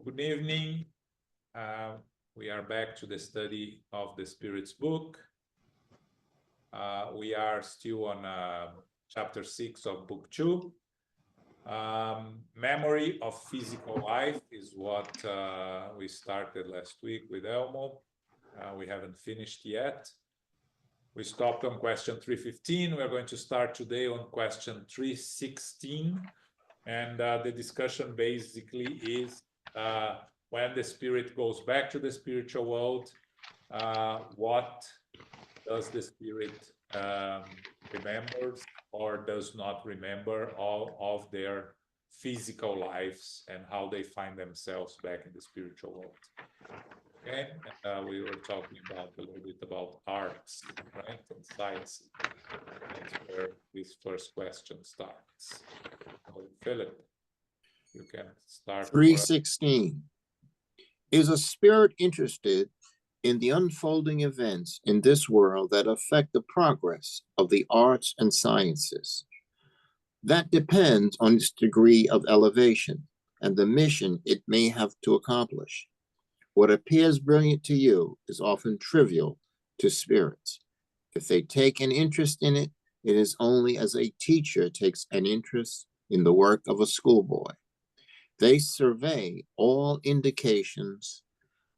Good evening. We are back to the study of the Spirit's book. We are still on chapter 6 of book 2. Memory of physical life is what we started last week with Elmo. We haven't finished yet. We stopped on question 315. We're going to start today on question 316. And the discussion basically is when the spirit goes back to the spiritual world, what does the spirit remember or does not remember all of their physical lives and how they find themselves back in the spiritual world. Okay, we were talking about a little bit about arts, right, and science. That's where this first question starts. So, Philip, you can start. 316. Is a spirit interested in the unfolding events in this world that affect the progress of the arts and sciences? That depends on its degree of elevation and the mission it may have to accomplish. What appears brilliant to you is often trivial to spirits. If they take an interest in it, it is only as a teacher takes an interest in the work of a schoolboy. They survey all indications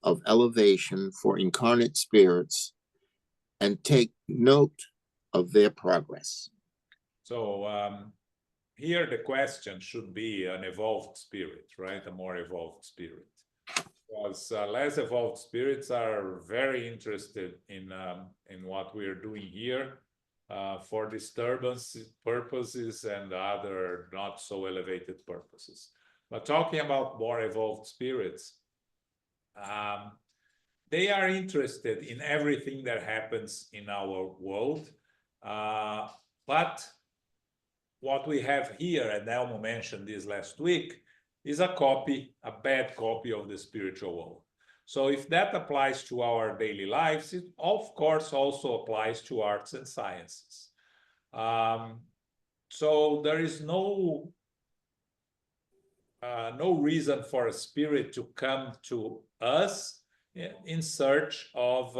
of elevation for incarnate spirits and take note of their progress. So here the question should be an evolved spirit, right? A more evolved spirit. Because less evolved spirits are very interested in what we are doing here for disturbance purposes and other not so elevated purposes. But talking about more evolved spirits, they are interested in everything that happens in our world. But what we have here, and Elmo mentioned this last week, is a bad copy of the spiritual world. So if that applies to our daily lives, it of course also applies to arts and sciences. So there is no reason for a spirit to come to us in search of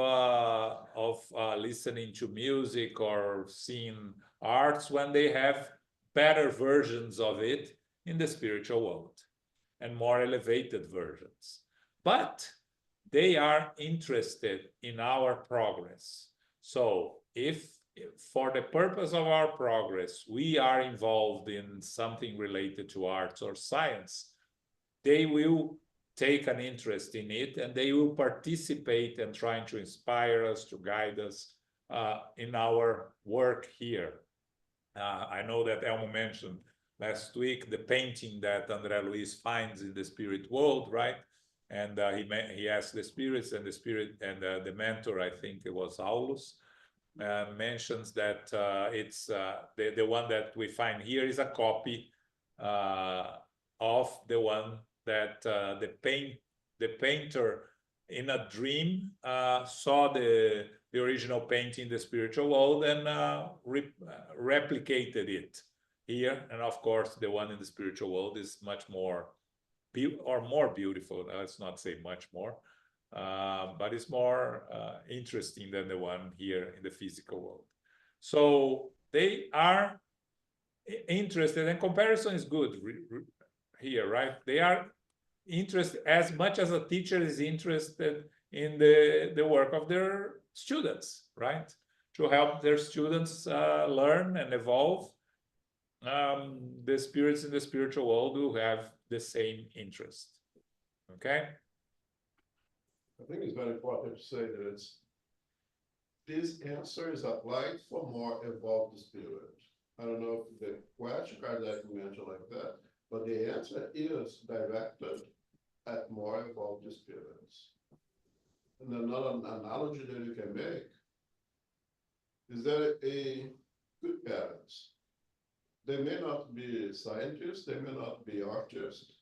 listening to music or seeing arts when they have better versions of it in the spiritual world and more elevated versions. But they are interested in our progress. So if for the purpose of our progress, we are involved in something related to arts or science, they will take an interest in it and they will participate in trying to inspire us, to guide us in our work here. I know that Elmo mentioned last week the painting that André Luiz finds in the spirit world, right? And he asked the spirits, and the spirit and the mentor, I think it was Aulus, mentions that it's the one that we find here is a copy of the one that the painter in a dream saw the original painting in the spiritual world and replicated it here. And of course, the one in the spiritual world is much more more beautiful. Let's not say much more. But it's more interesting than the one here in the physical world. So they are interested, and comparison is good here, right? They are interested as much as a teacher is interested in the work of their students, right? To help their students learn and evolve. The spirits in the spiritual world will have the same interest, okay? I think it's very important to say that this answer is applied for more evolved spirit. I don't know if the question Kardec mentioned like that, but the answer is directed at more evolved spirits. And another analogy that you can make is that a good parents, they may not be scientists, they may not be artists,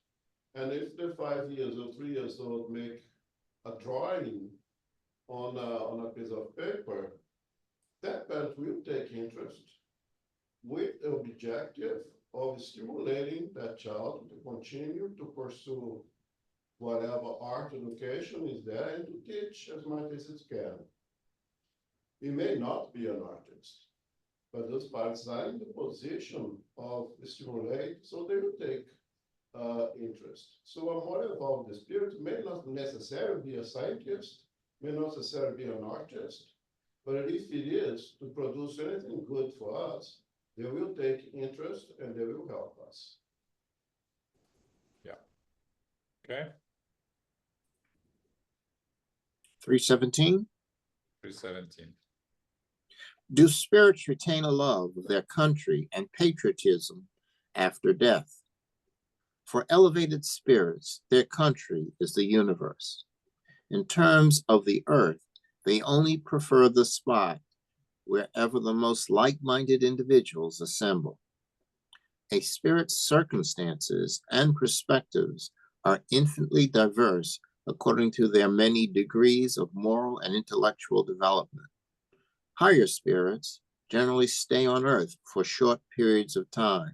and if they're 5 years or 3 years old make a drawing on a piece of paper, that parent will take interest with the objective of stimulating that child to continue to pursue whatever art education is there and to teach as much as it can. He may not be an artist, but those parts are in the position of stimulate, so they will take interest. So a more evolved spirit may not necessarily be a scientist, may not necessarily be an artist, but if it is to produce anything good for us, they will take interest and they will help us. Okay, 317. 317. Do spirits retain a love of their country and patriotism after death? For elevated spirits, their country is the universe. In terms of the earth, they only prefer the spot wherever the most like-minded individuals assemble. A spirit's circumstances and perspectives are infinitely diverse according to their many degrees of moral and intellectual development. Higher spirits generally stay on earth for short periods of time.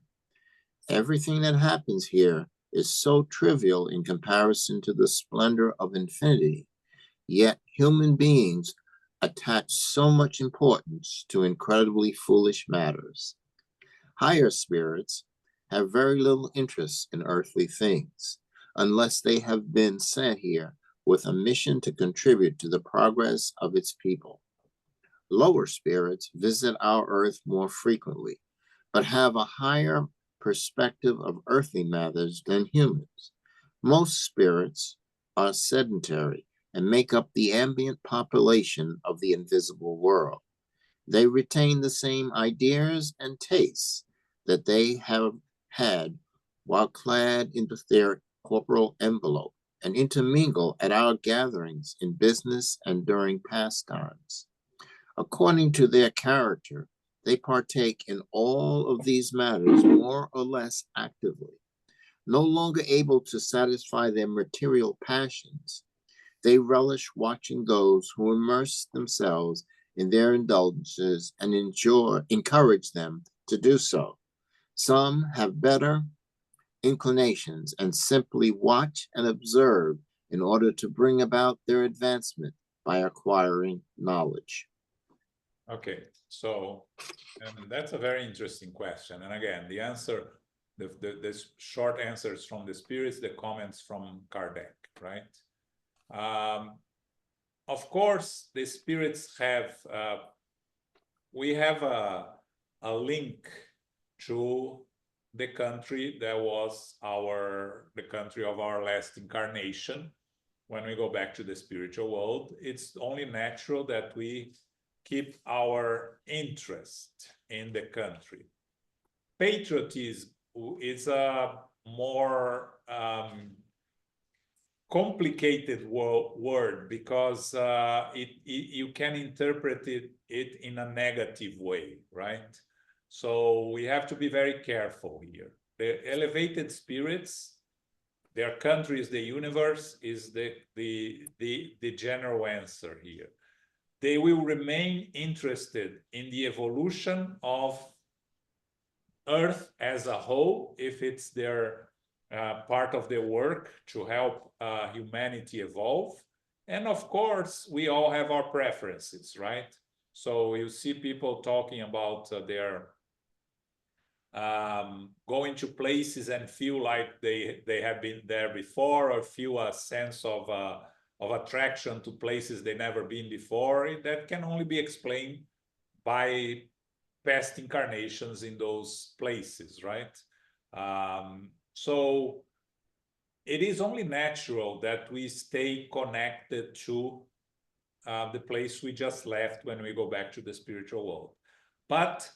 Everything that happens here is so trivial in comparison to the splendor of infinity, yet human beings attach so much importance to incredibly foolish matters. Higher spirits have very little interest in earthly things, unless they have been sent here with a mission to contribute to the progress of its people. Lower spirits visit our earth more frequently, but have a higher perspective of earthly matters than humans. Most spirits are sedentary and make up the ambient population of the invisible world. They retain the same ideas and tastes that they have had while clad in their corporal envelope and intermingle at our gatherings in business and during pastimes. According to their character, they partake in all of these matters more or less actively. No longer able to satisfy their material passions, they relish watching those who immerse themselves in their indulgences and encourage them to do so. Some have better inclinations and simply watch and observe in order to bring about their advancement by acquiring knowledge. Okay, so and that's a very interesting question. And again, the answer, the short answers from the spirits, the comments from Kardec, right? Of course, the spirits have, we have a link to the country that was the country of our last incarnation. When we go back to the spiritual world, it's only natural that we keep our interest in the country. Patriotism is a more complicated word because you can interpret it in a negative way, right? So we have to be very careful here. The elevated spirits, their country is the universe, is the general answer here. They will remain interested in the evolution of Earth as a whole, if it's their part of their work to help humanity evolve. And of course, we all have our preferences, right? So you see people talking about their going to places and feel like they have been there before, or feel a sense of attraction to places they've never been before. That can only be explained by past incarnations in those places, right? So it is only natural that we stay connected to the place we just left when we go back to the spiritual world. But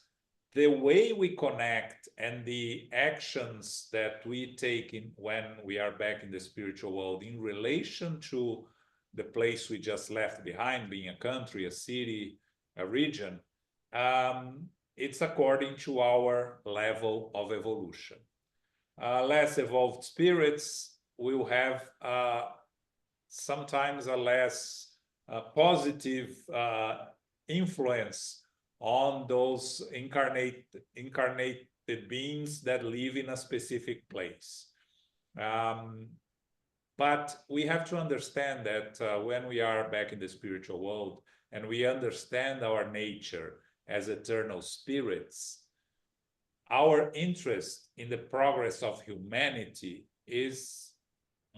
the way we connect and the actions that we take when we are back in the spiritual world in relation to the place we just left behind, being a country, a city, a region, it's according to our level of evolution. Less evolved spirits will have sometimes a less positive influence on those incarnated beings that live in a specific place. But we have to understand that when we are back in the spiritual world and we understand our nature as eternal spirits, our interest in the progress of humanity is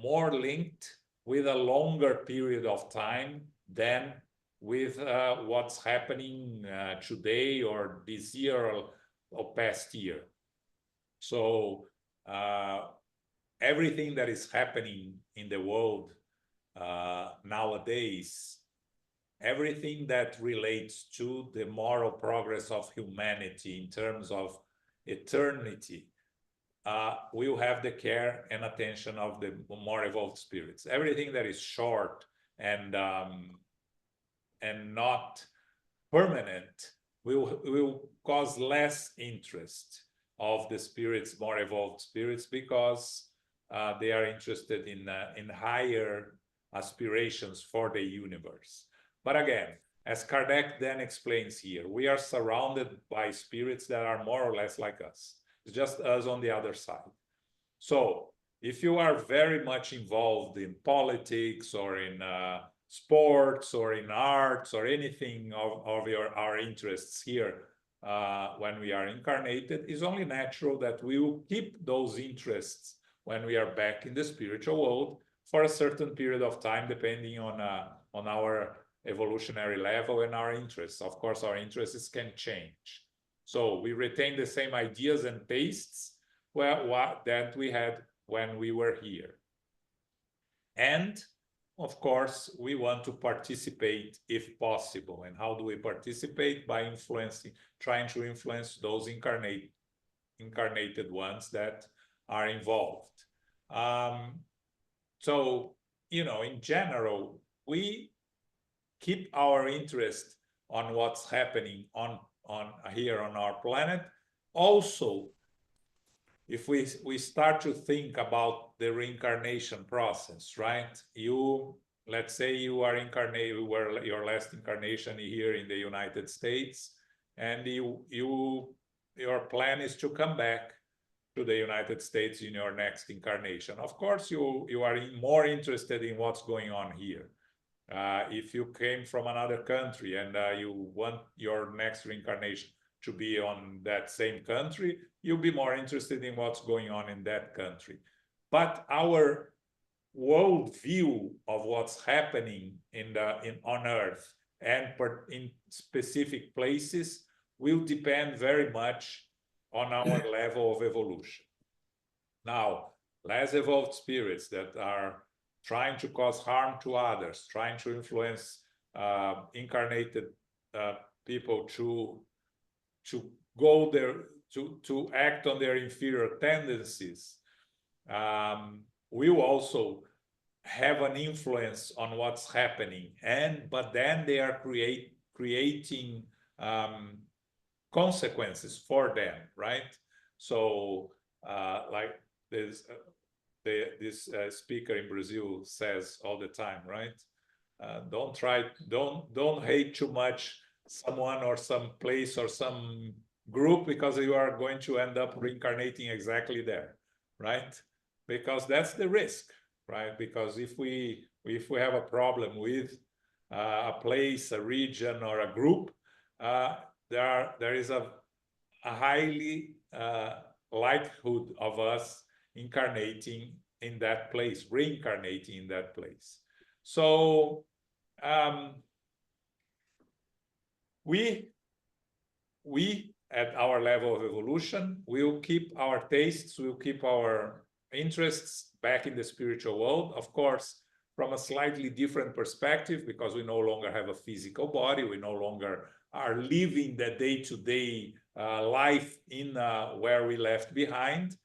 more linked with a longer period of time than with what's happening today or this year or past year. So everything that is happening in the world nowadays, everything that relates to the moral progress of humanity in terms of eternity, will have the care and attention of the more evolved spirits. Everything that is short and not permanent will cause less interest of the spirits, more evolved spirits, because they are interested in higher aspirations for the universe. But again, as Kardec then explains here, we are surrounded by spirits that are more or less like us. It's just us on the other side. So if you are very much involved in politics or in sports or in arts or anything of our interests here when we are incarnated, it's only natural that we will keep those interests when we are back in the spiritual world for a certain period of time, depending on our evolutionary level and our interests. Of course, our interests can change. So we retain the same ideas and tastes that we had when we were here. And of course, we want to participate if possible. And how do we participate? By trying to influence those incarnated ones that are involved. So, in general, we keep our interest on what's happening on here on our planet. Also, if we start to think about the reincarnation process, right? Let's say you are incarnated, your last incarnation here in the United States, and your plan is to come back to the United States in your next incarnation. Of course, you are more interested in what's going on here. If you came from another country and you want your next reincarnation to be on that same country, you'll be more interested in what's going on in that country. But our world view of what's happening on Earth and in specific places will depend very much on our level of evolution. Now, less evolved spirits that are trying to cause harm to others, trying to influence incarnated people to go there, to act on their inferior tendencies, will also have an influence on what's happening. But then they are creating consequences for them, right? So like this speaker in Brazil says all the time, right? Don't hate too much someone or some place or some group, because you are going to end up reincarnating exactly there, right? Because that's the risk, right? Because if we have a problem with a place, a region, or a group, there is a highly likelihood of us incarnating in that place, reincarnating in that place. So we at our level of evolution will keep our tastes, will keep our interests back in the spiritual world, of course, from a slightly different perspective, because we no longer have a physical body, we no longer are living the day-to-day life in where we left behind,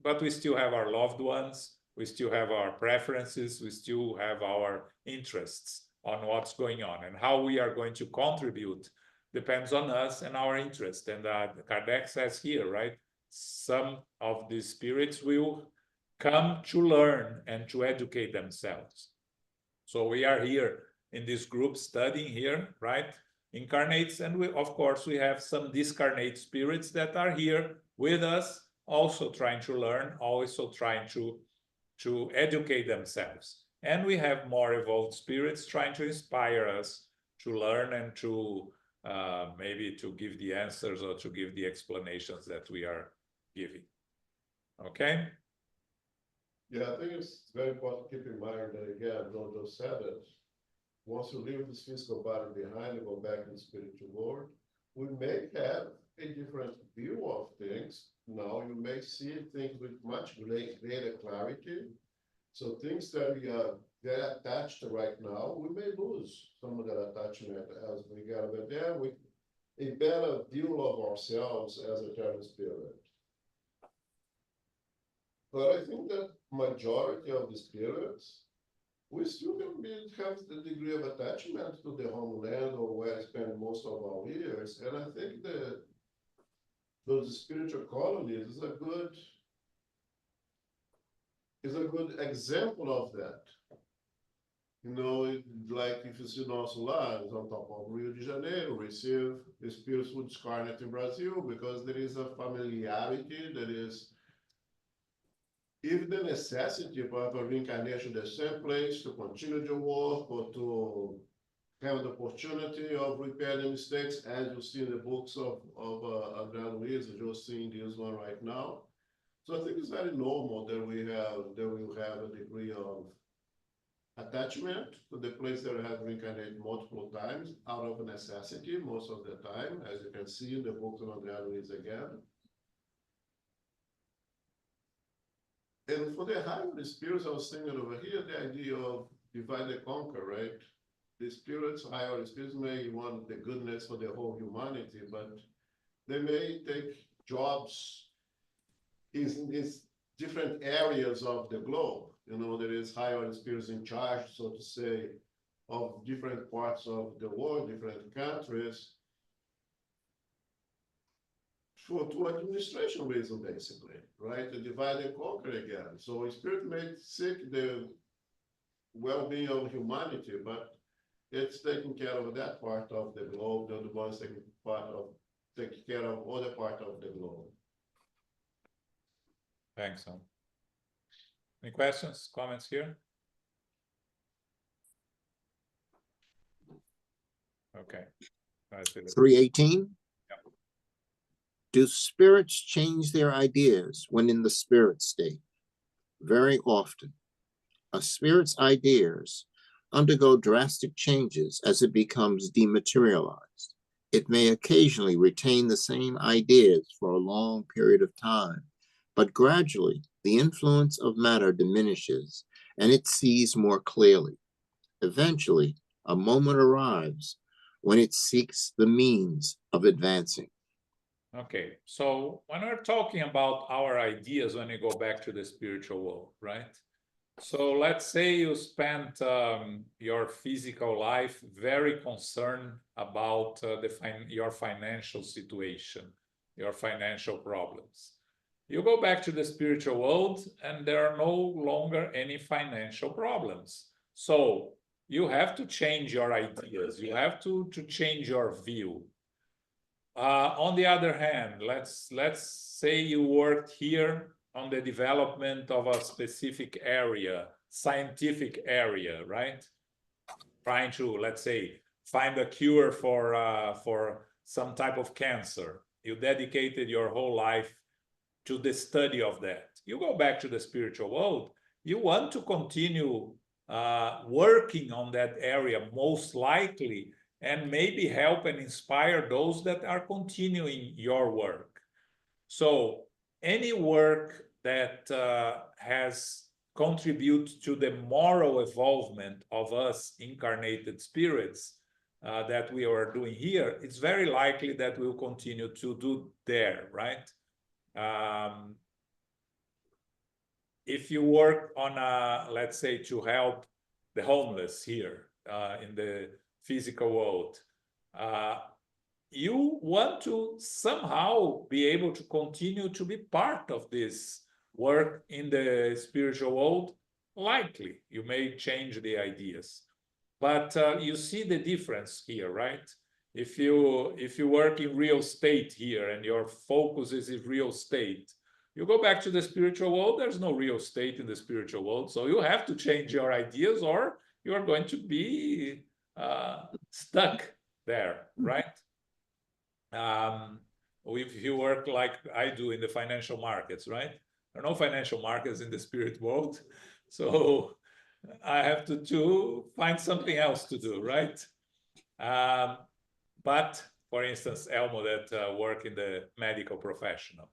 but we still have our loved ones, we still have our preferences, we still have our interests on what's going on, and how we are going to contribute depends on us and our interest. And Kardec says here, right, some of these spirits will come to learn and to educate themselves. So we are here in this group studying here, right, incarnates, and of course we have some discarnate spirits that are here with us, also trying to learn, also trying to to educate themselves. And we have more evolved spirits trying to inspire us to learn and to maybe to give the answers or to give the explanations that we are giving. Okay? Yeah, I think it's very important to keep in mind that, again, Jojo said it, once you leave this physical body behind and go back to the spiritual world, we may have a different view of things. Now you may see things with much greater clarity. So things that we are very attached to right now, we may lose some of that attachment as we get over there with a better view of ourselves as a eternal spirit. But I think that majority of the spirits, we still can have the degree of attachment to the homeland or where I spend most of our years. And I think that those spiritual colonies is a good example of that. You know, like if you see nossos lares on top of Rio de Janeiro, we see the spirits who discarnate in Brazil because there is a familiarity, there is even the necessity of a reincarnation in the same place to continue the work or to have the opportunity of repairing mistakes, as you see in the books of André Luiz, you're seeing this one right now. So I think it's very normal that we will have a degree of attachment to the place that we have reincarnated multiple times out of necessity most of the time, as you can see in the books of André Luiz again. And for the higher spirits, I was thinking over here, the idea of divide and conquer, right? The spirits, higher spirits may want the goodness for the whole humanity, but they may take jobs in these different areas of the globe. You know, there is higher spirits in charge, so to say, of different parts of the world, different countries, to administration reason, basically, right? To divide and conquer again. So spirit may seek the well-being of humanity, but it's taking care of that part of the globe, the ones taking care of other part of the globe. Thanks, Tom. Any questions, comments here? Okay. 318. Do spirits change their ideas when in the spirit state? Very often. A spirit's ideas undergo drastic changes as it becomes dematerialized. It may occasionally retain the same ideas for a long period of time, but gradually the influence of matter diminishes and it sees more clearly. Eventually, a moment arrives when it seeks the means of advancing. Okay, so when we're talking about our ideas, when you go back to the spiritual world, right? So let's say you spent your physical life very concerned about your financial situation, your financial problems. You go back to the spiritual world and there are no longer any financial problems. So you have to change your ideas. You have to change your view. On the other hand, let's say you worked here on the development of a specific area, scientific area, right? Trying to, let's say, find a cure for some type of cancer. You dedicated your whole life to the study of that. You go back to the spiritual world, you want to continue working on that area, most likely, and maybe help and inspire those that are continuing your work. So any work that has contributed to the moral evolvement of us incarnated spirits that we are doing here, it's very likely that we'll continue to do there, right? If you work on let's say, to help the homeless here in the physical world, you want to somehow be able to continue to be part of this work in the spiritual world. Likely, you may change the ideas, but you see the difference here, right? If you work in real estate here and your focus is in real estate, You go back to the spiritual world, there's no real state in the spiritual world. So you have to change your ideas or you are going to be stuck there, right? If you work like I do in the financial markets, right? There are no financial markets in the spirit world. So I have to find something else to do, right? But for instance, Elmo that work in the medical professional.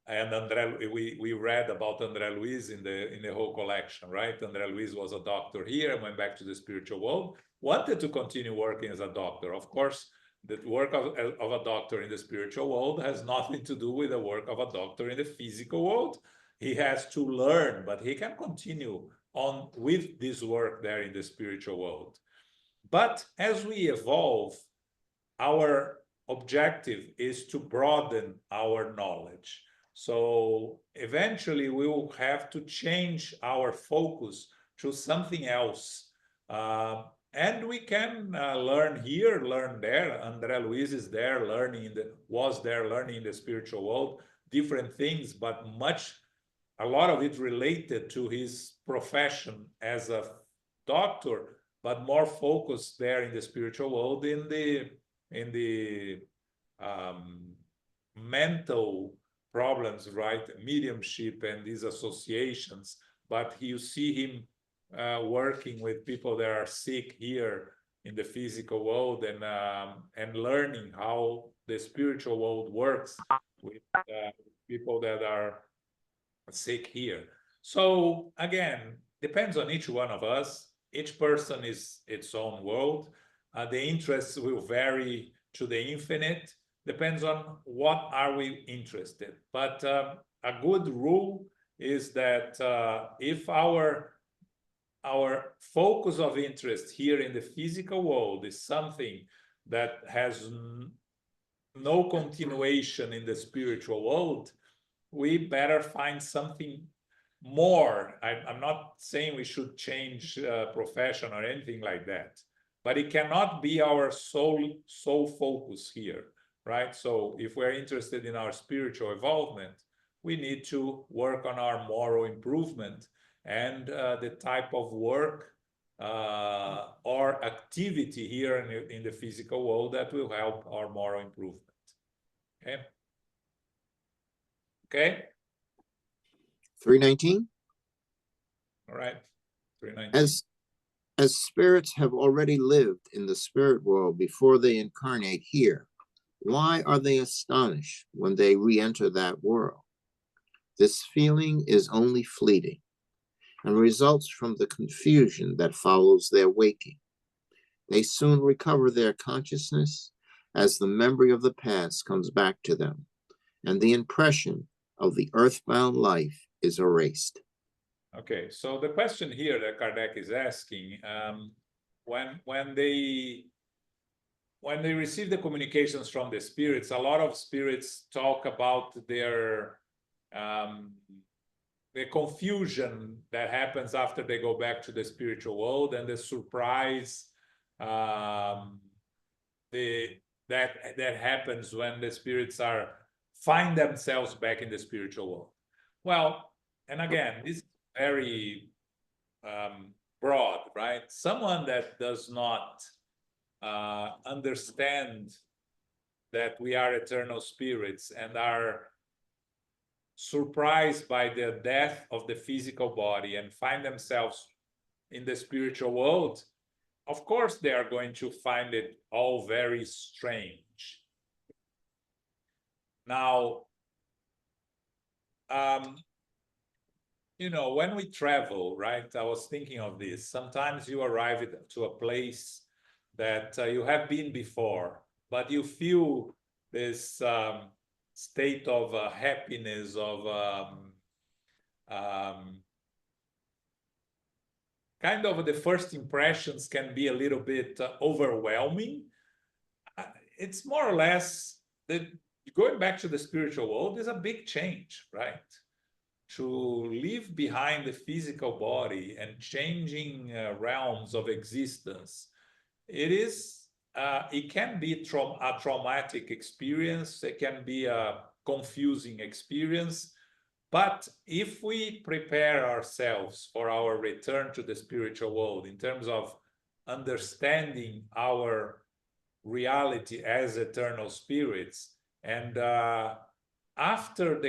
And André, we read about André Luiz in the whole collection, right? André Luiz was a doctor here, went back to the spiritual world, wanted to continue working as a doctor. Of course, the work of a doctor in the spiritual world has nothing to do with the work of a doctor in the physical world. He has to learn, but he can continue on with this work there in the spiritual world. But as we evolve, our objective is to broaden our knowledge. So eventually we will have to change our focus to something else. And we can learn here, learn there. André Luiz is there learning was there learning in the spiritual world, different things, but a lot of it related to his profession as a doctor, but more focused there in the spiritual world in the mental problems, right? Mediumship and these associations. But you see him working with people that are sick here in the physical world and learning how the spiritual world works with people that are sick here. So again, depends on each one of us. Each person is its own world. The interests will vary to the infinite. Depends on what are we interested. But a good rule is that if our focus of interest here in the physical world is something that has no continuation in the spiritual world, we better find something more. I'm not saying we should change profession or anything like that, but it cannot be our sole focus here, right? So if we're interested in our spiritual involvement, we need to work on our moral improvement and the type of work or activity here in the physical world that will help our moral improvement. Okay. Okay. 319. All right. 319. As spirits have already lived in the spirit world before they incarnate here, why are they astonished when they re-enter that world? This feeling is only fleeting and results from the confusion that follows their waking. They soon recover their consciousness as the memory of the past comes back to them, and the impression of the earthbound life is erased. Okay, so the question here that Kardec is asking, when they receive the communications from the spirits, a lot of spirits talk about their the confusion that happens after they go back to the spiritual world and the surprise that happens when the spirits find themselves back in the spiritual world. Well, and again, this is very broad, right? Someone that does not understand that we are eternal spirits and are surprised by the death of the physical body and find themselves in the spiritual world, of course they are going to find it all very strange. Now, you know, when we travel, right, I was thinking of this. Sometimes you arrive to a place that you have been before, but you feel this state of happiness, of kind of the first impressions can be a little bit overwhelming. It's more or less that going back to the spiritual world is a big change, right? To leave behind the physical body and changing realms of existence, it can be a traumatic experience. It can be a confusing experience, But if we prepare ourselves for our return to the spiritual world in terms of understanding our reality as eternal spirits, and after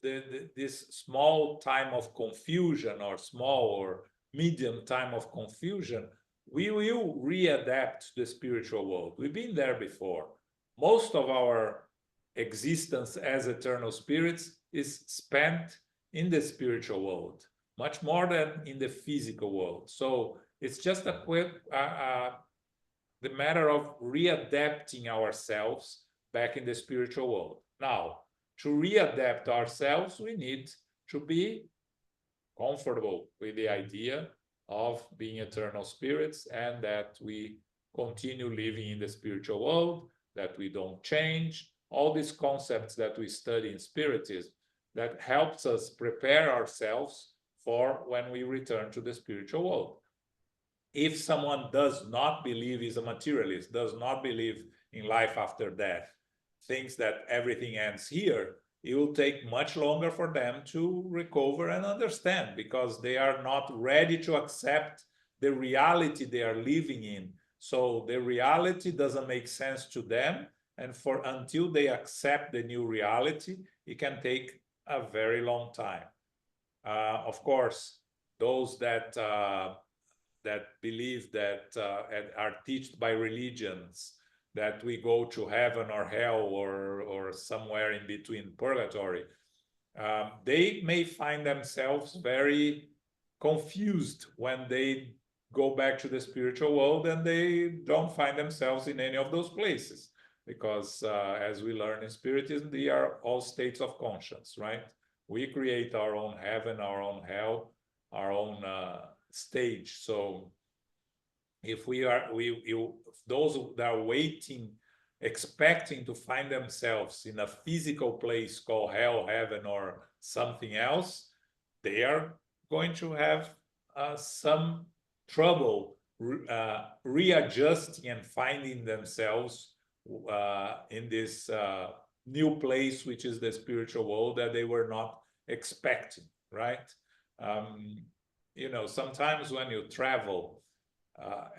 this small time of confusion, or small or medium time of confusion, we will readapt to the spiritual world. We've been there before. Most of our existence as eternal spirits is spent in the spiritual world, much more than in the physical world. So it's just a quick the matter of readapting ourselves back in the spiritual world. Now, to readapt ourselves, we need to be comfortable with the idea of being eternal spirits, and that we continue living in the spiritual world, that we don't change. All these concepts that we study in Spiritism, that helps us prepare ourselves for when we return to the spiritual world. If someone does not believe, is a materialist, does not believe in life after death, thinks that everything ends here, it will take much longer for them to recover and understand, because they are not ready to accept the reality they are living in. So the reality doesn't make sense to them, and until they accept the new reality, it can take a very long time. Of course, those that believe that and are taught by religions that we go to heaven or hell, or somewhere in between, purgatory, they may find themselves very confused when they go back to the spiritual world, and they don't find themselves in any of those places, because as we learn in Spiritism, they are all states of conscience, right? We create our own heaven, our own hell, our own stage. So if those that are waiting, expecting to find themselves in a physical place called hell, heaven, or something else, they are going to have some trouble readjusting and finding themselves in this new place, which is the spiritual world that they were not expecting, right? You know, sometimes when you travel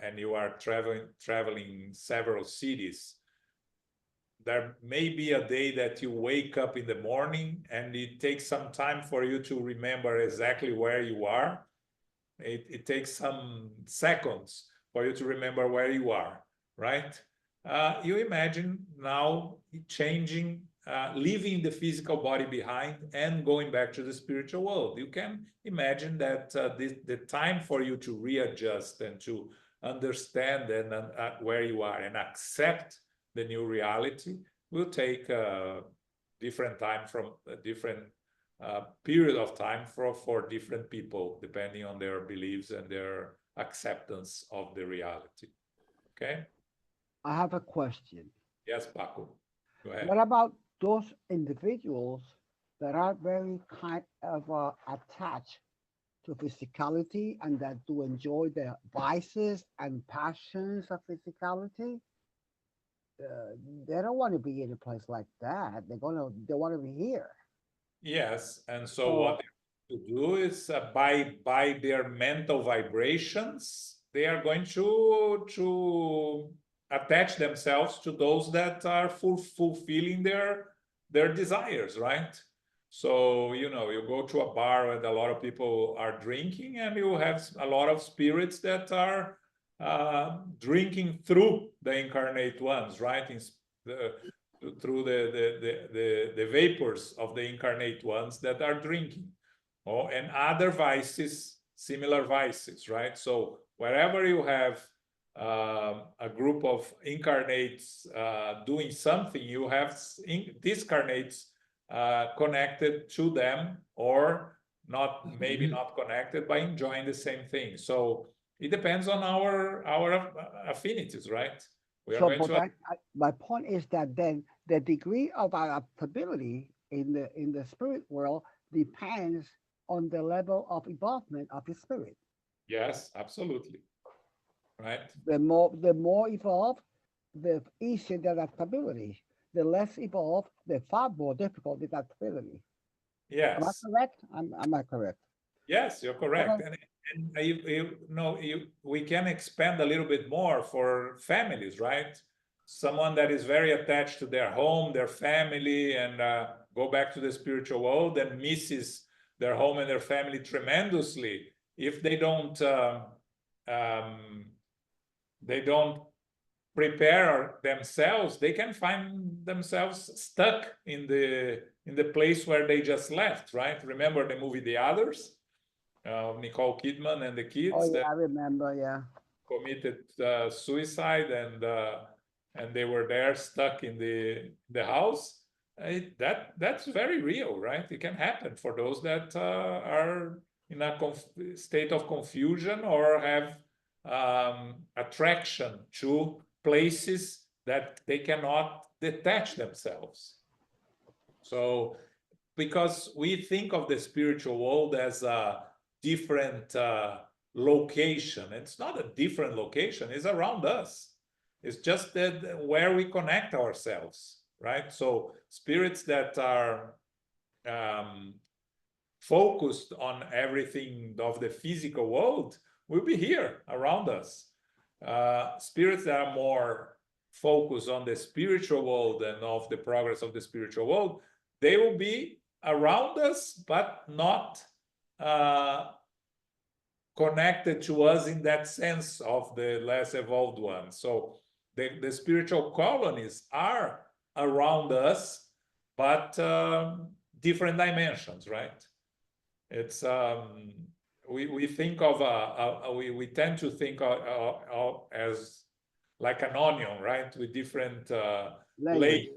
and you are traveling several cities, there may be a day that you wake up in the morning and it takes some time for you to remember exactly where you are. It takes some seconds for you to remember where you are, right? You imagine now changing, leaving the physical body behind and going back to the spiritual world. You can imagine that the time for you to readjust and to understand and where you are and accept the new reality will take a different time, from a different period of time for different people, depending on their beliefs and their acceptance of the reality. Okay? I have a question. Yes, Paco. Go ahead. What about those individuals that are very kind of attached to physicality and that do enjoy the vices and passions of physicality? They don't want to be in a place like that. They want to be here. Yes, and so So what they have to do is by their mental vibrations, they are going to attach themselves to those that are fulfilling their desires, right? So, you know, you go to a bar where a lot of people are drinking, and you have a lot of spirits that are drinking through the incarnate ones, right? Through the vapors of the incarnate ones that are drinking. Oh, and other vices, similar vices, right? So wherever you have a group of incarnates doing something, you have discarnates connected to them, or not, maybe not connected, but enjoying the same thing. So it depends on our affinities, right? We are so, going but to my point is that then the degree of adaptability in the spirit world depends on the level of involvement of the spirit. yes, absolutely, right? The more evolved, the easier the adaptability. The less evolved, the far more difficult the adaptability. Am I Yes. correct? Am I correct? Yes, you're correct. Okay. And we can expand a little bit more for families, right? Someone that is very attached to their home, their family, and go back to the spiritual world and misses their home and their family tremendously if they don't prepare themselves. They can find themselves stuck in the place where they just left, right? Remember the movie The Others? Nicole Kidman and the kids Oh, yeah, that I remember, yeah. committed suicide, and they were there stuck in the house. That's very real, right? It can happen for those that are in a state of confusion or have attraction to places that they cannot detach themselves. So, because we think of the spiritual world as a different location. It's not a different location, it's around us. It's just that where we connect ourselves, right? So spirits that are focused on everything of the physical world will be here around us. Spirits that are more focused on the spiritual world and of the progress of the spiritual world, they will be around us, but not connected to us in that sense of the less evolved ones. So the spiritual colonies are around us, but different dimensions, right? It's we think of we tend to think of as like an onion, right, with different layers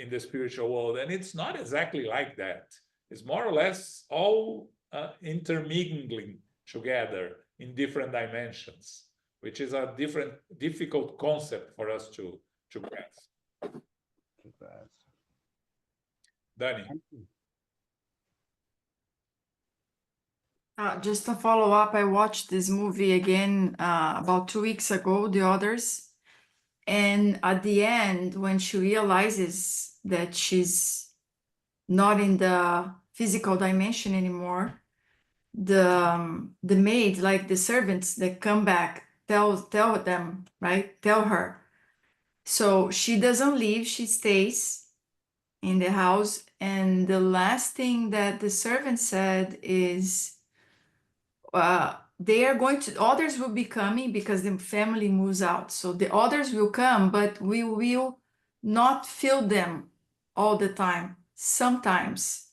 in the spiritual world, and it's not exactly like that. It's more or less all intermingling together in different dimensions, which is a difficult concept for us to grasp. Dani. Just to follow up, I watched this movie again about 2 weeks ago, The Others. And at the end, when she realizes that she's not in the physical dimension anymore, the maid, like the servants that come back, tell them, right? Tell her. So she doesn't leave, she stays in the house. And the last thing that the servant said is, they are going to, others will be coming because the family moves out. So the others will come, but we will not feel them all the time, sometimes.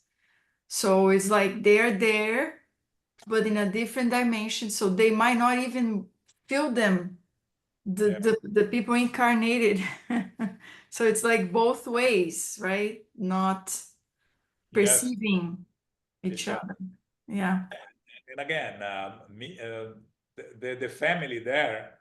So it's like they're there, but in a different dimension. So they might not even feel them, the people incarnated. So it's like both ways, right? Not perceiving each other. Yeah. And again, the family there,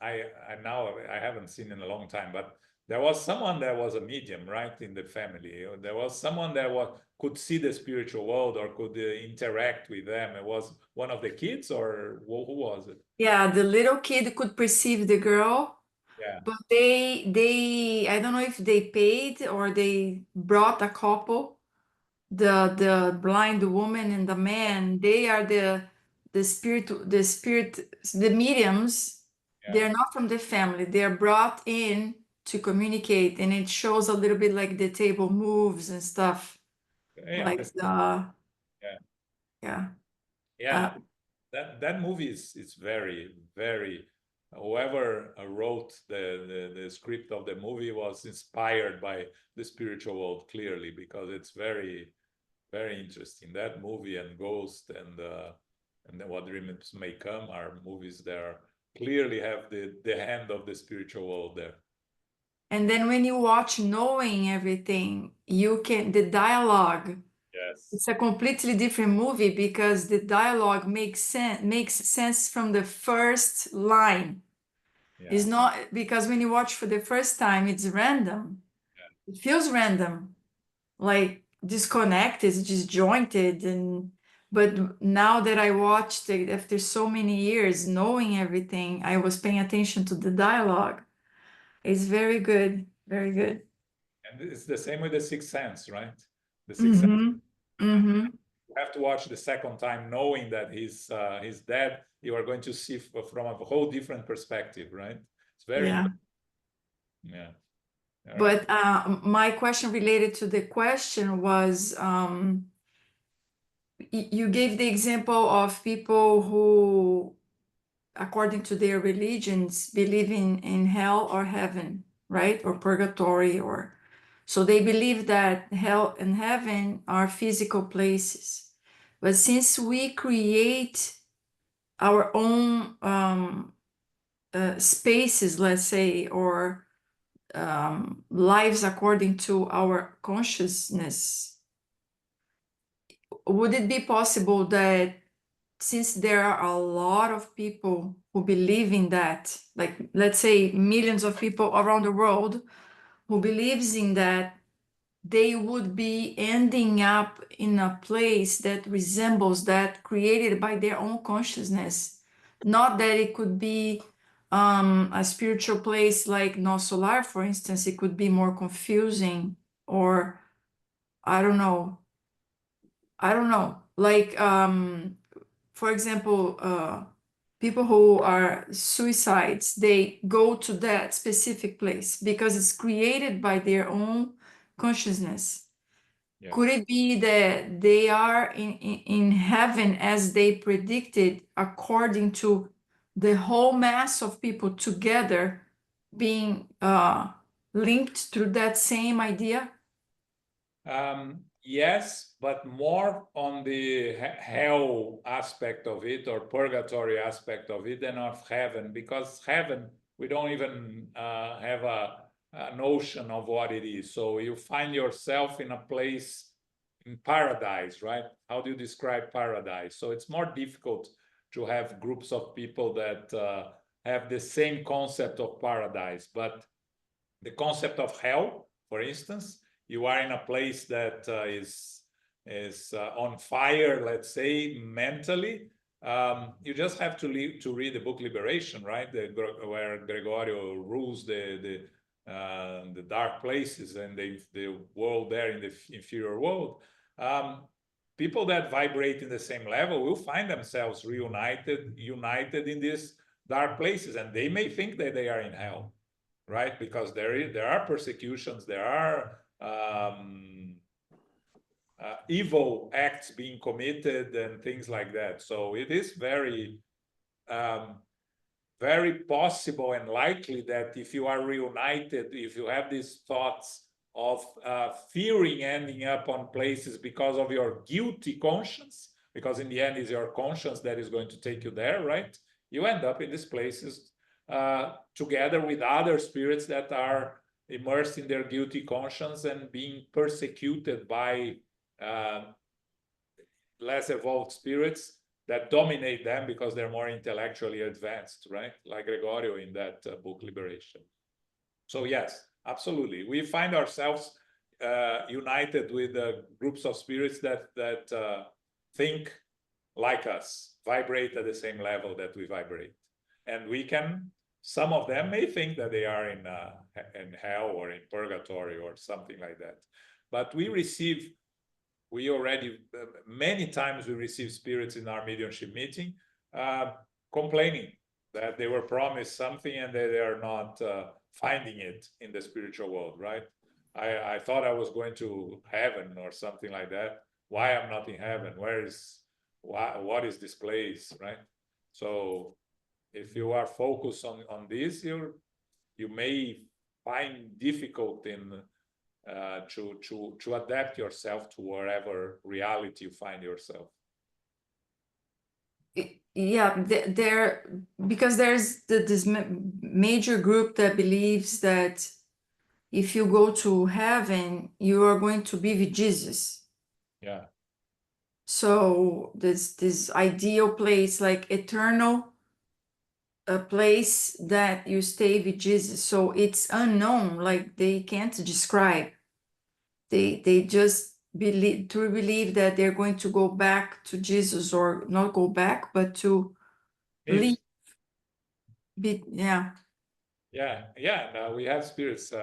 I haven't seen in a long time, but there was someone that was a medium, right, in the family. There was someone that could see the spiritual world or could interact with them. It was one of the kids, or who was it? Yeah, the little kid could perceive the girl. Yeah. But they I don't know if they paid or they brought a couple. The blind woman and the man, they are the mediums. Yeah. They're not from the family. They're brought in to communicate, and it shows a little bit like the table moves and stuff. Yeah, Like that movie is very, very, whoever wrote the script of the movie was inspired by the spiritual world, clearly, because it's very, very interesting. That movie and Ghost and What Dreams May Come are movies that clearly have the hand of the spiritual world there. And then when you watch knowing everything, the dialogue. Yes. It's a completely different movie because the dialogue makes sense from the first line. Yeah. It's not because when you watch for the first time, it's random. Yeah. It feels random, like disconnected, disjointed. But now that I watched it after so many years, knowing everything, I was paying attention to the dialogue. It's very good, very good. And it's the same with The Sixth Sense, right? The Sixth Sense. Mm-hmm. Mm-hmm. You have to watch the second time knowing that he's dead. You are going to see from a whole different perspective, right? It's very Yeah. yeah. All right. But my question related to the question was, you gave the example of people who, according to their religions, believe in hell or heaven, right? Or purgatory, or so they believe that hell and heaven are physical places. But since we create our own spaces, let's say, or lives according to our consciousness, would it be possible that since there are a lot of people who believe in that, like let's say millions of people around the world who believes in that, they would be ending up in a place that resembles that created by their own consciousness? Not that it could be a spiritual place like No Solar, for instance. It could be more confusing, or I don't know. Like, for example, people who are suicides, they go to that specific place because it's created by their own consciousness. Yeah. Could it be that they are in heaven as they predicted, according to the whole mass of people together being linked through that same idea? Yes, but more on the hell aspect of it or purgatory aspect of it than of heaven, because heaven, we don't even have a notion of what it is. So you find yourself in a place in paradise, right? How do you describe paradise? So it's more difficult to have groups of people that have the same concept of paradise. But the concept of hell, for instance, you are in a place that is on fire, let's say, mentally. You just have to read the book Liberation, right? Where Gregorio rules the dark places and the world there in the inferior world. People that vibrate in the same level will find themselves united in these dark places, and they may think that they are in hell, right? Because there are persecutions, there are evil acts being committed and things like that. So it is very, very possible and likely that if you are reunited, if you have these thoughts of fearing ending up on places because of your guilty conscience, because in the end it's your conscience that is going to take you there, right? You end up in these places together with other spirits that are immersed in their guilty conscience and being persecuted by less evolved spirits that dominate them because they're more intellectually advanced, right? Like Gregorio in that book, Liberation. So yes, absolutely. We find ourselves united with groups of spirits that think like us, vibrate at the same level that we vibrate. And we can, some of them may think that they are in hell or in purgatory or something like that. But we already, many times we receive spirits in our mediumship meeting complaining that they were promised something and they are not finding it in the spiritual world, right? I thought I was going to heaven or something like that. Why I'm not in heaven? What is this place, right? So if you are focused on this, you may find difficult in to adapt yourself to wherever reality you find yourself. Yeah, because there's this major group that believes that if you go to heaven, you are going to be with Jesus. Yeah. So this ideal place, like eternal, a place that you stay with Jesus. So it's unknown, like they can't describe. They just believe that they're going to go back to Jesus, or not go back, but to leave. Yeah. Yeah. We have spirits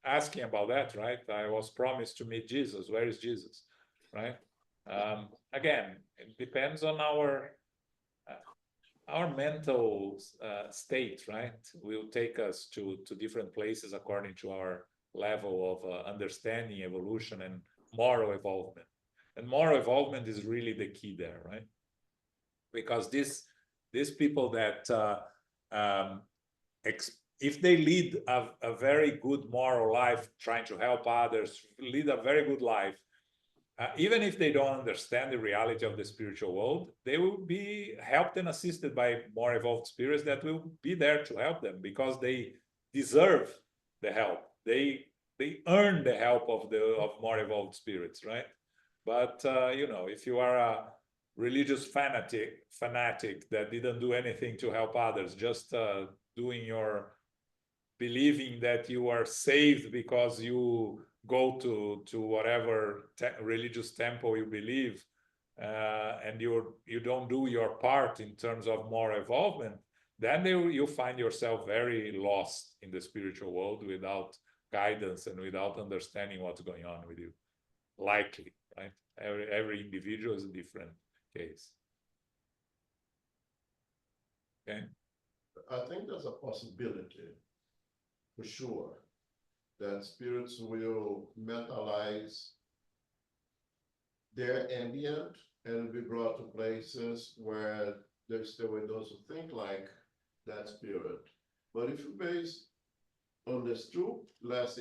asking about that, right? I was promised to meet Jesus. Where is Jesus, right? Again, it depends on our mental state, right? Will take us to different places according to our level of understanding, evolution, and moral evolvement. And moral evolvement is really the key there, right? Because these people that if they lead a very good moral life, trying to help others, lead a very good life, even if they don't understand the reality of the spiritual world, they will be helped and assisted by more evolved spirits that will be there to help them because they deserve the help. They earn the help of more evolved spirits, right? But you know, if you are a religious fanatic that didn't do anything to help others, just doing your believing that you are saved because you go to whatever religious temple you believe, and you don't do your part in terms of more evolvement, then you find yourself very lost in the spiritual world without guidance and without understanding what's going on with you. Likely, right? Every individual is a different case. Okay. I think there's a possibility, for sure, that spirits will mentalize their ambient and be brought to places where there's still those who think like that spirit. But if you base on these two last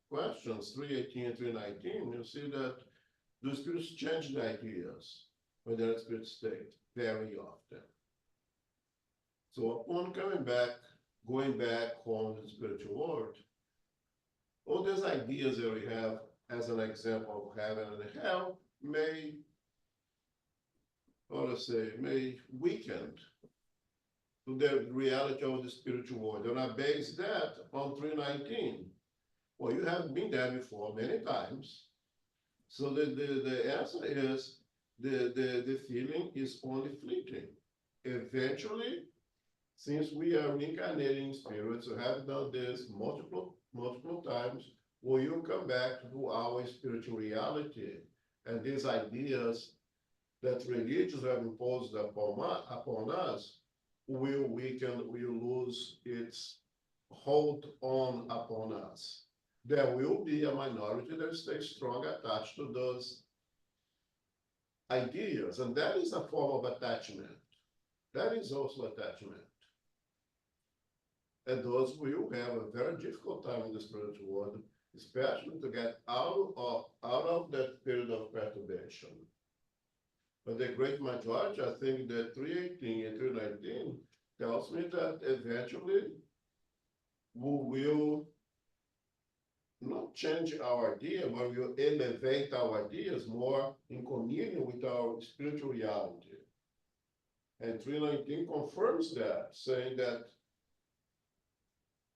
questions, 318 and 319, you see that the spirits change the ideas when they're in spirit state very often. So upon going back home to the spiritual world, all those ideas that we have as an example of heaven and hell may weaken to the reality of the spiritual world. And I base that on 319. Well, you have been there before many times. So the answer is the feeling is only fleeting. Eventually, since we are reincarnating spirits who have done this multiple times, we will come back to our spiritual reality. And these ideas that religions have imposed upon us will weaken, will lose its hold upon us. There will be a minority that stays strong attached to those ideas, and that is a form of attachment. That is also attachment. And those will have a very difficult time in the spiritual world, especially to get out of that period of perturbation. But the great majority, I think that 318 and 319 tells me that eventually we will not change our idea, but we will elevate our ideas more in communion with our spiritual reality. And 319 confirms that, saying that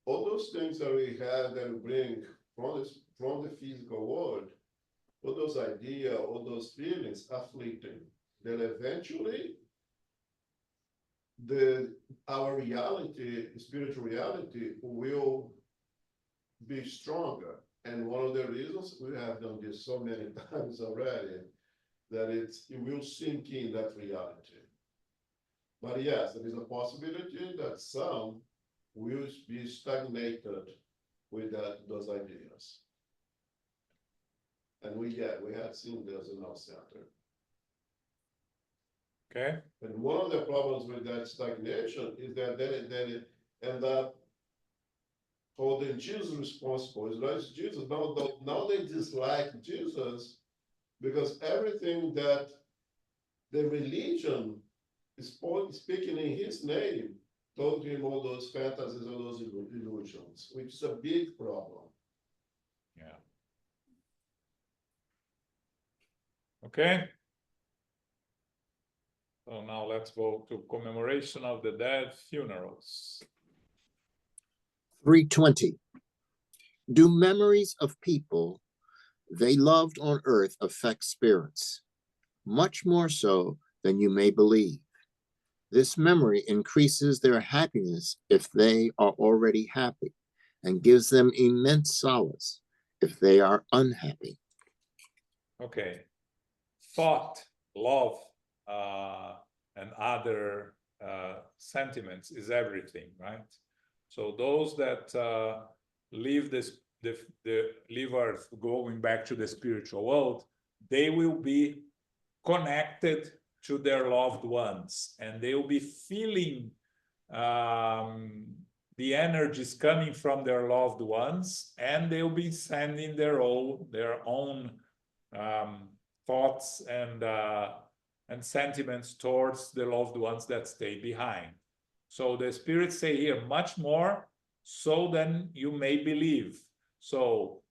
all those things that we have that we bring from the physical world, all those ideas, all those feelings are fleeting. Then eventually, our reality, spiritual reality, will be stronger. And one of the reasons, we have done this so many times already, that it will sink in that reality. But yes, there is a possibility that some will be stagnated with those ideas. And we had seen this in our center. Okay. And one of the problems with that stagnation is that then it end up holding Jesus responsible. It's like Jesus, now they dislike Jesus because everything that the religion is speaking in his name told him all those fantasies, all those illusions, which is a big problem. Yeah. Okay. So now let's go to commemoration of the dead funerals. 320. Do memories of people they loved on earth affect spirits? Much more so than you may believe. This memory increases their happiness if they are already happy, and gives them immense solace if they are unhappy. Okay. Thought, love, and other sentiments is everything, right? So those that leave this, leave Earth, going back to the spiritual world, they will be connected to their loved ones, and they will be feeling the energies coming from their loved ones, and they'll be sending their own thoughts and sentiments towards the loved ones that stay behind. So the spirits say here, much more so than you may believe. So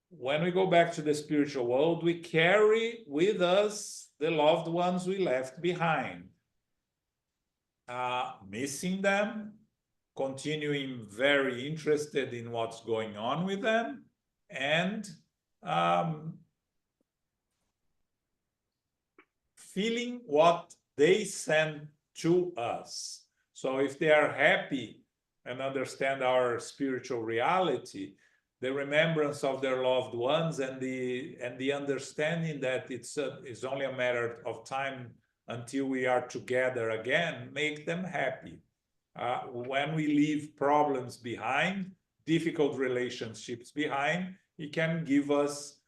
when we go back to the spiritual world, we carry with us the loved ones we left behind. Missing them, continuing very interested in what's going on with them, and feeling what they send to us. So if they are happy and understand our spiritual reality, the remembrance of their loved ones and the understanding that it's only a matter of time until we are together again, make them happy. When we leave problems behind, difficult relationships behind, it can give us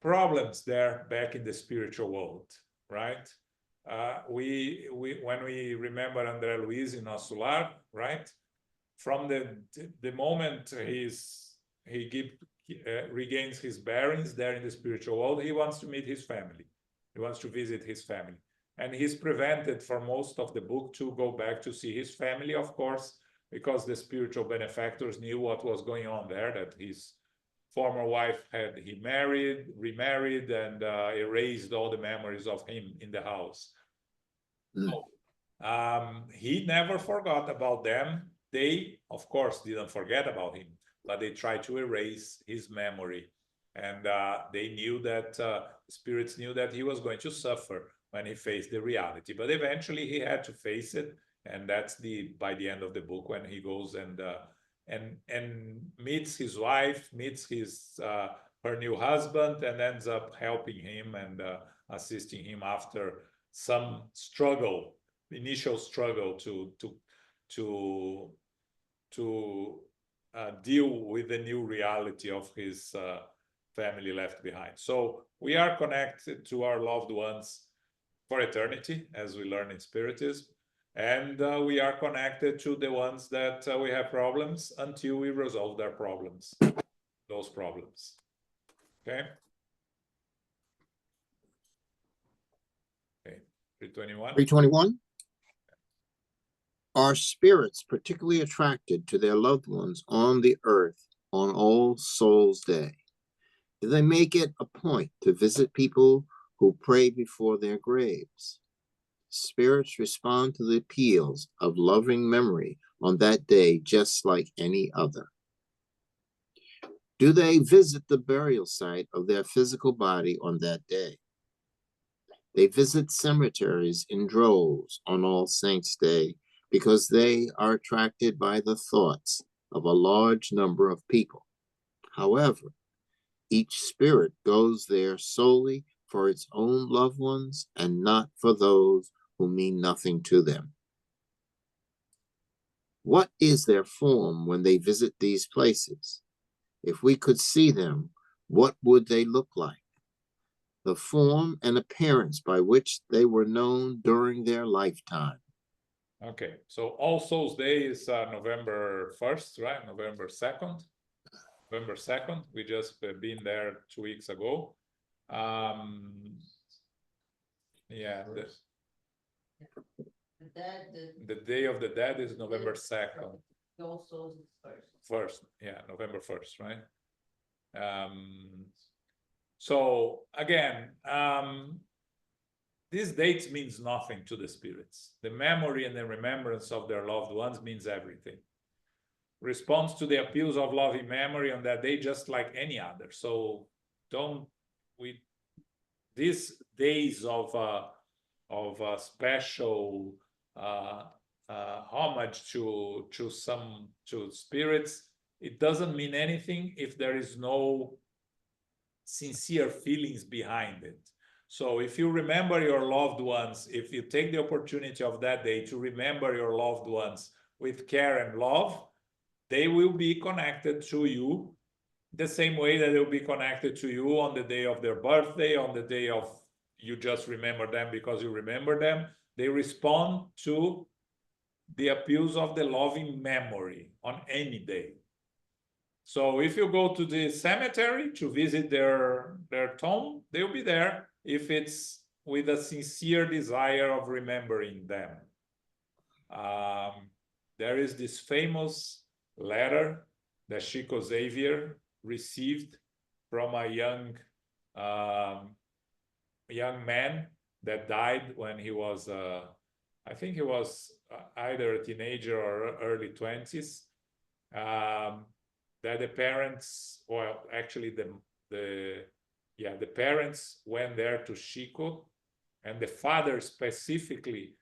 problems there back in the spiritual world, right? When we remember André Luiz in Nosso Lar, right? From the moment he regains his bearings there in the spiritual world, he wants to meet his family. He wants to visit his family. And he's prevented for most of the book to go back to see his family, of course, because the spiritual benefactors knew what was going on there, that his former wife remarried, and erased all the memories of him in the house. So, he never forgot about them. They, of course, didn't forget about him, but they tried to erase his memory. And they knew that, spirits knew that he was going to suffer when he faced the reality. But eventually he had to face it. And that's by the end of the book, when he goes and meets his wife, meets her new husband, and ends up helping him and assisting him after some initial struggle to deal with the new reality of his family left behind. So we are connected to our loved ones for eternity, as we learn in Spiritism, and we are connected to the ones that we have problems until we resolve their problems, those problems. Okay. Okay. 321. 321. Are spirits particularly attracted to their loved ones on the earth on All Souls Day? Do they make it a point to visit people who pray before their graves? Spirits respond to the appeals of loving memory on that day just like any other. Do they visit the burial site of their physical body on that day? They visit cemeteries in droves on All Saints' Day because they are attracted by the thoughts of a large number of people. However, each spirit goes there solely for its own loved ones and not for those who mean nothing to them. What is their form when they visit these places? If we could see them, what would they look like? The form and appearance by which they were known during their lifetime. Okay, so All Souls Day is November 1st, right? November 2nd. November 2nd. We just been there 2 weeks ago. Yeah, the Day of the Dead is November 2nd. All Souls is first. First, yeah, November 1st, right? So again, these dates means nothing to the spirits. The memory and the remembrance of their loved ones means everything. Responds to the appeals of loving memory on that day just like any other. So these days of special homage to spirits, it doesn't mean anything if there is no sincere feelings behind it. So if you remember your loved ones, if you take the opportunity of that day to remember your loved ones with care and love, they will be connected to you the same way that they'll be connected to you on the day of their birthday, on the day of you just remember them because you remember them. They respond to the appeals of the loving memory on any day. So if you go to the cemetery to visit their tomb, they'll be there if it's with a sincere desire of remembering them. There is this famous letter that Chico Xavier received from a young man that died when he was, I think he was either a teenager or early 20s. That the parents, well, actually the parents went there to Chico, and the father specifically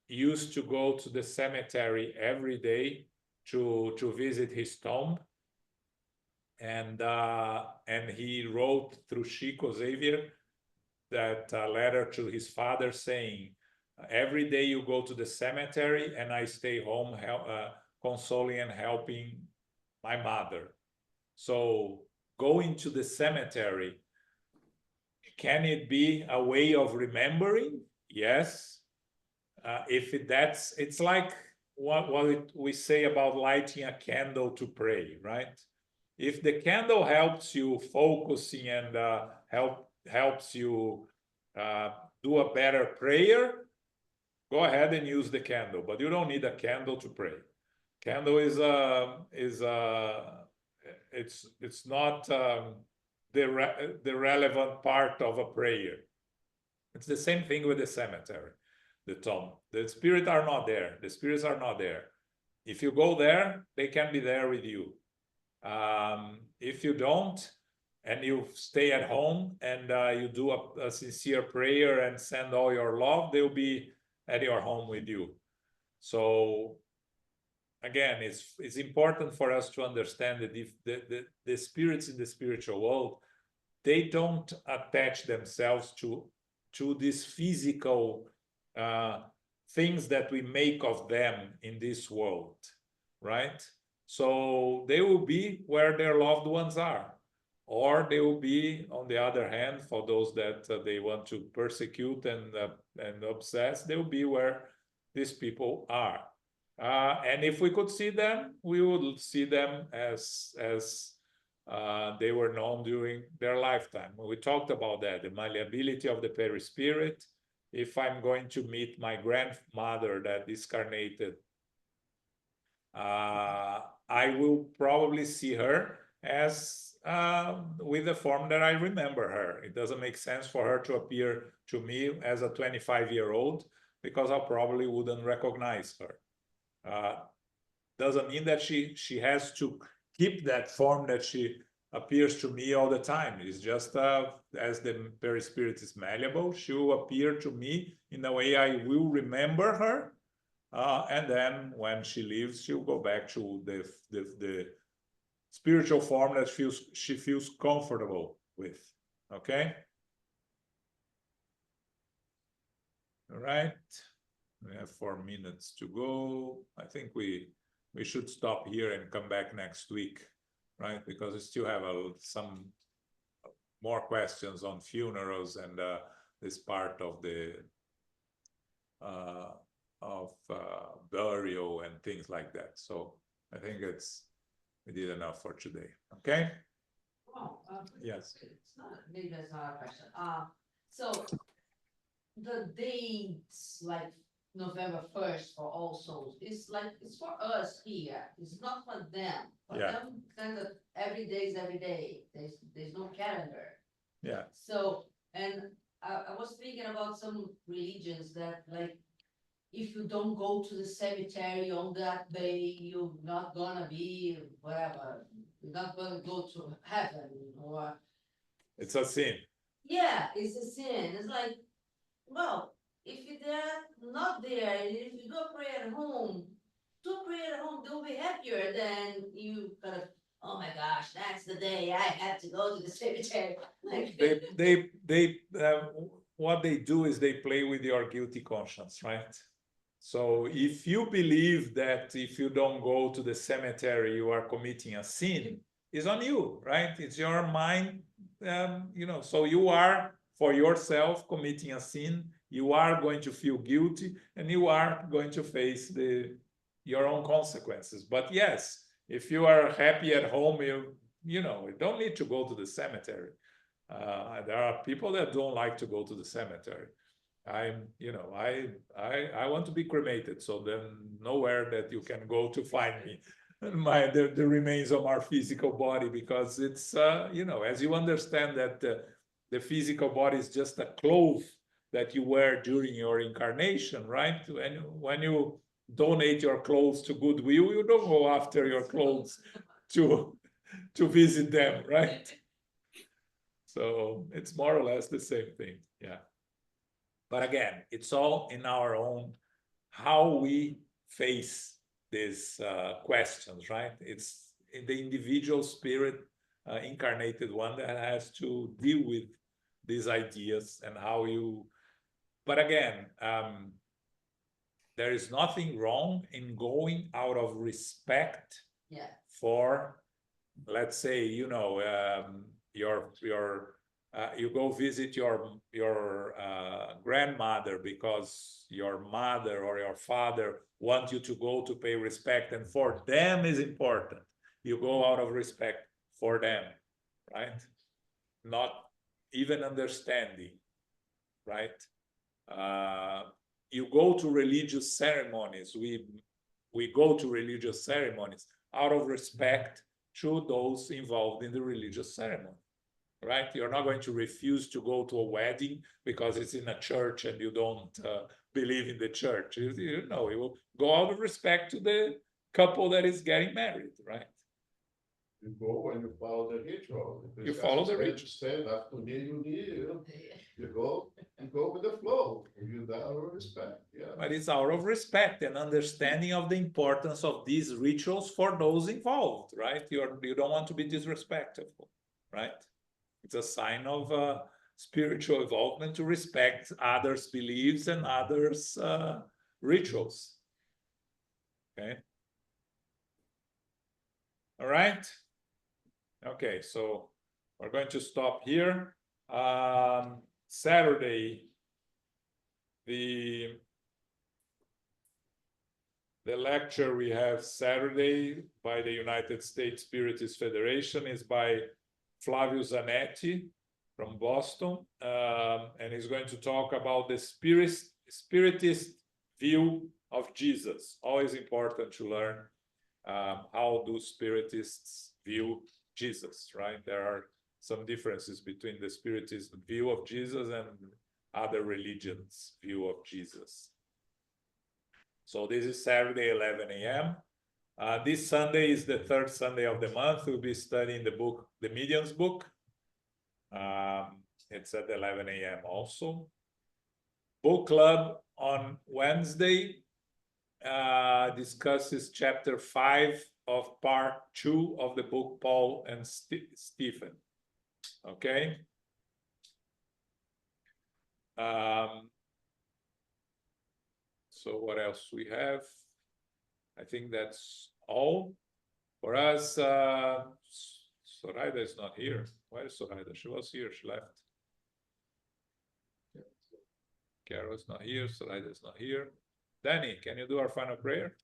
used to go to the cemetery every day to visit his tomb, and he wrote through Chico Xavier that letter to his father saying, every day you go to the cemetery and I stay home consoling and helping my mother. So going to the cemetery, can it be a way of remembering? Yes. It's like what we say about lighting a candle to pray, right? If the candle helps you focusing and helps you do a better prayer, go ahead and use the candle, but you don't need a candle to pray. Candle it's not the relevant part of a prayer. It's the same thing with the cemetery, the tomb. The spirits are not there. The spirits are not there. If you go there, they can be there with you. If you don't, and you stay at home and you do a sincere prayer and send all your love, they'll be at your home with you. So again, it's important for us to understand that if the spirits in the spiritual world, they don't attach themselves to these physical things that we make of them in this world, right? So they will be where their loved ones are, or they will be, on the other hand, for those that they want to persecute and obsess, they will be where these people are. And if we could see them, we would see them as they were known during their lifetime. We talked about that, the malleability of the perispirit. If I'm going to meet my grandmother that discarnated, I will probably see her as with the form that I remember her. It doesn't make sense for her to appear to me as a 25-year-old because I probably wouldn't recognize her. Doesn't mean that she has to keep that form that she appears to me all the time. It's just as the perispirit is malleable, she will appear to me in a way I will remember her, and then when she leaves, she'll go back to the spiritual form that she feels comfortable with. Okay. All right. We have 4 minutes to go. I think we should stop here and come back next week, right? Because we still have some more questions on funerals and this part of the burial and things like that. So I think we did enough for today. Okay. Well, Yes. it's not, maybe that's not a question. So the dates like November 1st for All Souls, it's for us here. It's not for them. For Yeah. them, kind of every day is every day. There's no calendar. Yeah. So, and I was thinking about some religions that like, if you don't go to the cemetery on that day, you're not gonna be whatever. You're not gonna go to heaven, or It's a sin. yeah, it's a sin. It's like, well, if it they're not there, and if you do a prayer at home, they'll be happier than you kind of, oh my gosh, that's the day I have to go to the cemetery. Like, What they do is they play with your guilty conscience, right? So if you believe that if you don't go to the cemetery, you are committing a sin, it's on you, right? It's your mind, so you are for yourself committing a sin, you are going to feel guilty, and you are going to face your own consequences. But yes, if you are happy at home, you don't need to go to the cemetery. There are people that don't like to go to the cemetery. I want to be cremated, so then nowhere that you can go to find me, the remains of our physical body, because it's as you understand that the physical body is just a cloth that you wear during your incarnation, right? And when you donate your clothes to Goodwill, you don't go after your clothes to visit them, right? So it's more or less the same thing, yeah. But again, it's all in our own, how we face these questions, right? It's in the individual spirit, incarnated one, that has to deal with these ideas and how you, but again, there is nothing wrong in going out of respect yeah, for, let's say, you go visit your grandmother because your mother or your father want you to go to pay respect, and for them is important. You go out of respect for them, right? Not even understanding, right? You go to religious ceremonies. We go to religious ceremonies out of respect to those involved in the religious ceremony, right? You're not going to refuse to go to a wedding because it's in a church and you don't believe in the church. You will go out of respect to the couple that is getting married, right? You go and you follow the ritual. You follow the ritual. Stand after you go with the flow. You out of respect, yeah. But it's out of respect and understanding of the importance of these rituals for those involved, right? You don't want to be disrespectful, right? It's a sign of spiritual involvement to respect others' beliefs and others' rituals. Okay. All right. Okay, so we're going to stop here. Saturday, the lecture we have Saturday by the United States Spiritist Federation is by Flavio Zanetti from Boston, and he's going to talk about the Spiritist view of Jesus. Always important to learn how do Spiritists view Jesus, right? There are some differences between the Spiritist view of Jesus and other religions' view of Jesus. So this is Saturday, 11 a.m. This Sunday is the third Sunday of the month. We'll be studying the book, The Medium's Book. It's at 11 a.m. also. Book club on Wednesday discusses chapter 5 of part 2 of the book Paul and Stephen. Okay. So what else we have? I think that's all for us. Zoraida is not here. Where is Zoraida? She was here, she left. Carol is not here, Zoraida is not here. Danny, can you do our final prayer?